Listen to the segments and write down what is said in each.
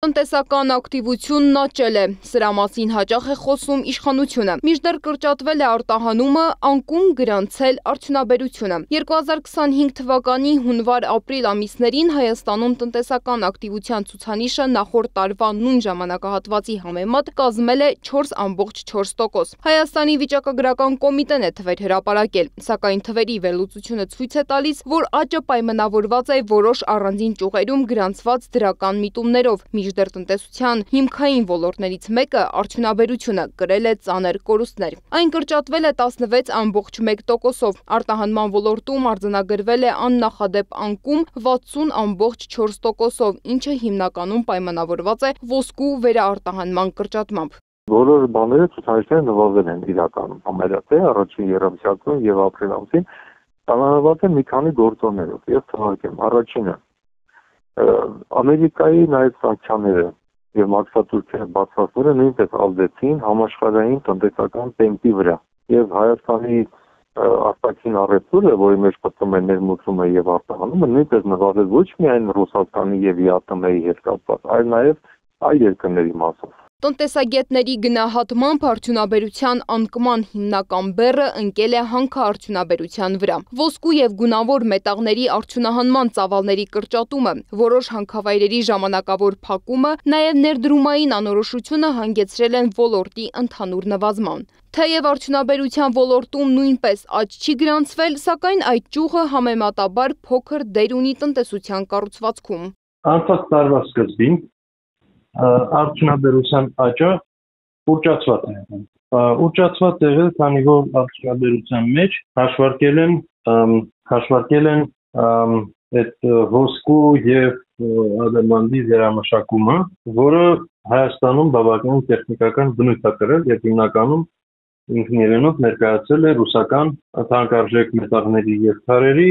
Տնտեսական ակտիվությունն աճել է, սրա մասին հաճախ է խոսում իշխանությունը, մինչդեռ կրճատվել է արտահանումը, անկում գրանցել արդյունաբերությունը։ 2025 թվականի հունվար-ապրիլ ամիսներին Հայաստանում տնտեսական ակտիվության ցուցանիշը նախորդ տարվա նույն ժամանակահատվածի համեմատ կազմել է 4,4%։ Հայաստանի վիճակագրական կոմիտեն է թվեր հրապարակել, սակայն թվերի վերլուծությունը ցույց է տալիս, որ աճը պայմանավորված է որոշ առանձին ճյուղերում գրանցված դրական միտումներով, մինչդեռ տնտեսության հիմքային ոլորտներից մեկը արդյունաբերությունը կրել է ծանր կորուստներ։ Այն կրճատվել է 16,1%-ով, արտահանման ոլորտում արձանագրվել է աննախադեպ անկում 60,4%-ով, ինչը հիմնականում պայմանավորված է ոսկու վերաարտահանման կրճատմամբ։ Բոլոր բաները ցուցանիշները նվազել են իրականում, համարյա առաջին երամսյակում եւ ապրիլ ամսին պայմանավորված են մի քանի գործոններով եւ թվարկեմ առաջինը Ամերիկայի նաև սանկցիաները եւ մաքսատուրքերը բացվածները նույնպես ազդեցին համաշխարհային տնտեսական տեմպի վրա եւ Հայաստանի արտաքին առևտուրը, որի մեջ պատմում է ներմուծումը եւ արտահանումը, նույնպես նվազել ոչ միայն Ռուսաստանի եւ ԵԱՏՄ-ի հետ կապված, այլ նաեւ այլ երկրների մասով։ Տնտեսագետների գնահատմամբ արդյունաբերության անկման հիմնական բեռը ընկել է հանքարդյունաբերության վրա։ Ոսկու եւ գունավոր մետաղների արդյունահանման ծավալների կրճատումը, որոշ հանքավայրերի ժամանակավոր փակումը, նաեւ ներդրումային անորոշությունը հանգեցրել են ոլորտի ընդհանուր նվազման։ Թեև արդյունաբերության ոլորտում նույնպես աճ չի գրանցվել, սակայն այդ ճյուղը համեմատաբար փոքր դեր ունի տնտեսության կառուցվածքում։ Անցած տարվա սկզբին արդյունաբերության աճը ուռճացված է եղել։ Ուռճացված է եղել, քանի որ արդյունաբերության մեջ հաշվարկել են այդ ոսկու եւ ադամանդի վերամշակումը, որը Հայաստանում բավական տեխնիկական բնույթ է կրել եւ հիմնականում ինքնիրենով ներկայացել է ռուսական թանկարժեք մետաղների եւ քարերի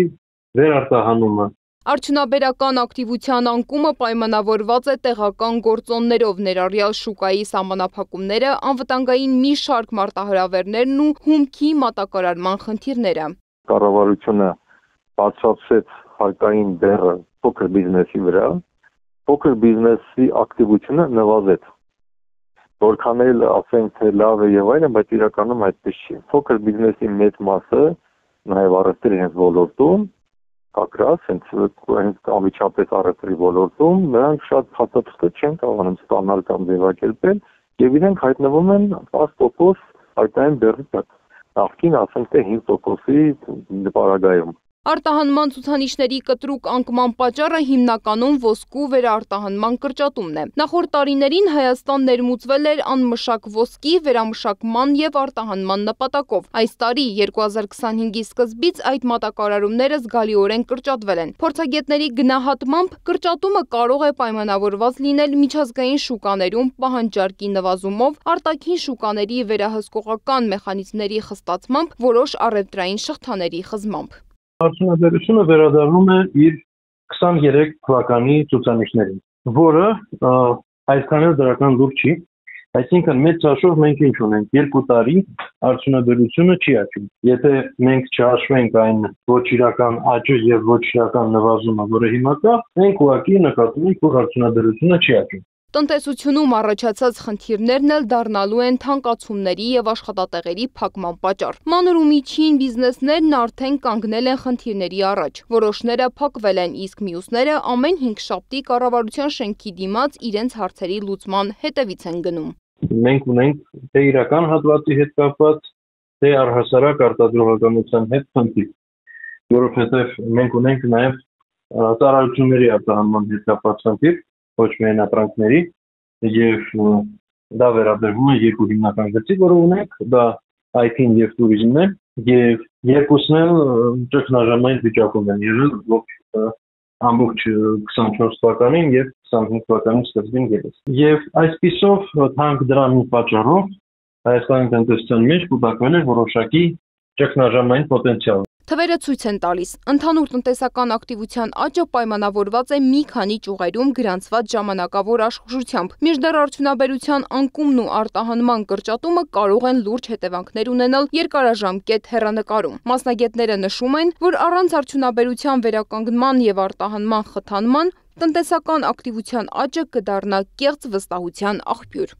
վերարտահանումը։ Արդյունաբերական ակտիվության անկումը պայմանավորված է տեղական գործոններով, ներառյալ շուկայի սահմանափակումները, անվտանգային մի շարք մարտահրավերներն ու հումքի մատակարարման խնդիրները։ Կառավարությունը բացառեց հարկային բեռը փոքր բիզնեսի վրա, փոքր բիզնեսի ակտիվությունը նվազեց։ Որքան էլ ասենք թե լավ է եւ այլն, բայց իրականում այդպես չի։ Փոքր բիզնեսի մեծ մասը, նաեւ առևտրի հենց ոլորտում Ակրաս, հենց անմիջապես առևտրի ոլորտում, նրանք շատ փաստաթղթեր չեն կարողանում ստանալ կամ ձևակերպել եւ իրենք հայտնվում են 10% հարկային բեռի տակ։ Նախկին ասենք թե 5%-ի պարագայում։ Արտահանման ցուցանիշների կտրուկ անկման պատճառը հիմնականում ոսկու վերաարտահանման կրճատումն է։ Նախորդ տարիներին Հայաստան ներմուծվել էր անմշակ ոսկի վերամշակման եւ արտահանման նպատակով։ Այս տարի 2025-ի սկզբից այդ մատակարարումները զգալիորեն կրճատվել են։ Փորձագետների գնահատմամբ կրճատումը կարող է պայմանավորված լինել միջազգային շուկաներում պահանջարկի նվազումով, արտաքին շուկաների վերահսկողական մեխանիզմների խստացմամբ, որոշ առևտրային շղթաների խզմամբ։ Արդյունաբերությունը վերադառնում է իր 23 թվականի ցուցանիշներին, որը այսքան էլ դրական լուրջ չի, այսինքն մեծ հաշվով մենք ինչ ունենք, 2 տարի արդյունաբերությունը չի աճում։ Եթե մենք չհաշվենք այն ոչ իրական աճը եւ ոչ իրական նվազումը, որը հիմա կա, մենք ուղղակի նկատում ենք, որ արդյունաբերությունը չի աճում։ Տնտեսությունում առաջացած խնդիրներն էլ դառնալու են թանկացումների եւ աշխատատեղերի փակման պատճառ։ Մանր ու միջին բիզնեսներն արդեն կանգնել են խնդիրների առաջ։ Որոշները փակվել են, իսկ մյուսները ամեն 5 շաբթի կառավարության շենքի դիմաց իրենց հարցերի լուծման հետևից են գնում։ Մենք ունենք թե իրական հատվածի հետ կապված, թե առհասարակ արտադրողականության հետ խնդիր, որովհետեւ մենք ունենք նաեւ ծառայությունների արտահանման հետ կապված խնդիր, ոչ միայն ապրանքների, եւ դա վերաբերվում է երկու հիմնական գծի, որը ունենք, դա IT-ն եւ տուրիզմն է, եւ երկուսն էլ ճգնաժամային վիճակում են եղել ամբողջ 24 թվականին եւ 25 թվականի սկզբին ևս։ Եվ այսպիսով թանկ դրամի պատճառով Հայաստանի տնտեսության մեջ կուտակվել է որոշակի ճգնաժամային պոտենցիալ։ Թվերը ցույց են տալիս, ընդհանուր տնտեսական ակտիվության աճը պայմանավորված է մի քանի ճյուղերում գրանցված ժամանակավոր աշխուժությամբ, մինչդեռ արդյունաբերության անկումն ու արտահանման կրճատումը կարող են լուրջ հետևանքներ ունենալ երկարաժամկետ հեռանկարում։ Մասնագետները նշում են, որ առանց արդյունաբերության վերականգնման եւ արտահանման խթանման տնտեսական ակտիվության աճը կդառնա կեղծ վստահության աղբյուր։